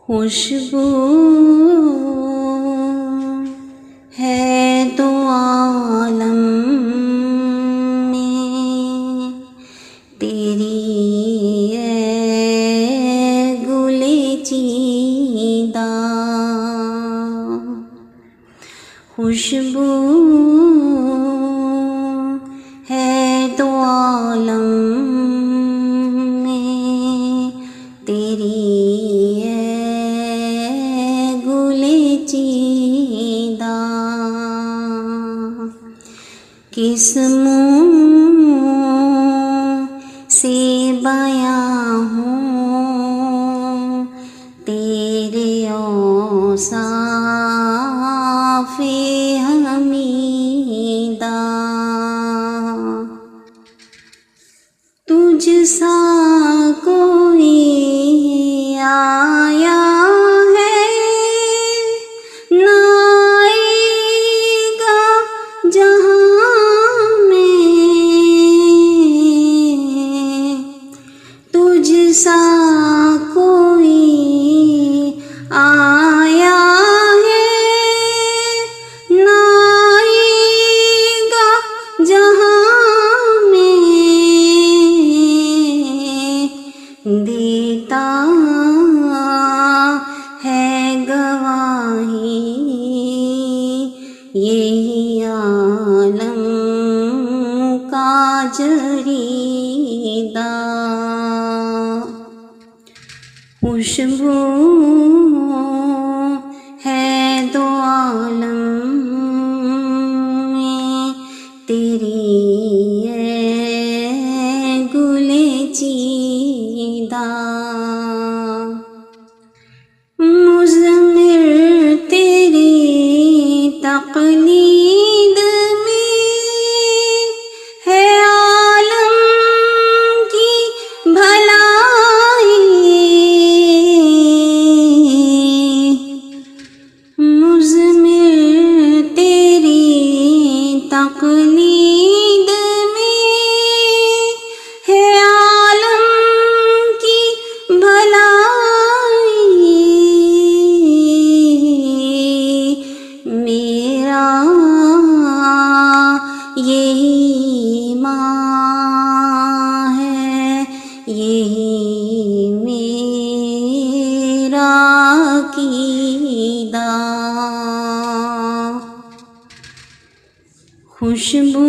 خوشبو ہے تو عالم میں تیری ہے گلے چیدہ، خوشبو ہے تو عالم میں تیری چیدہ، کس منہ سے بیاں ہوں تیرے اوصاف حمیدہ، تجھ سا کوئی آیا سا کوئی آیا ہے نہ آئے گا جہاں میں، دیتا ہے گواہی یہی عالم کا جریدہ، خوشبو ہے تو عالم میں تیری ہے گلے چیدہ، مضمر تیری تقلید میں ہے عالم کی بھلائی، تقلید میں ہے عالم کی بھلائی، میرا یہی ماں ہے یہی میرا عقیدہ، خوشبو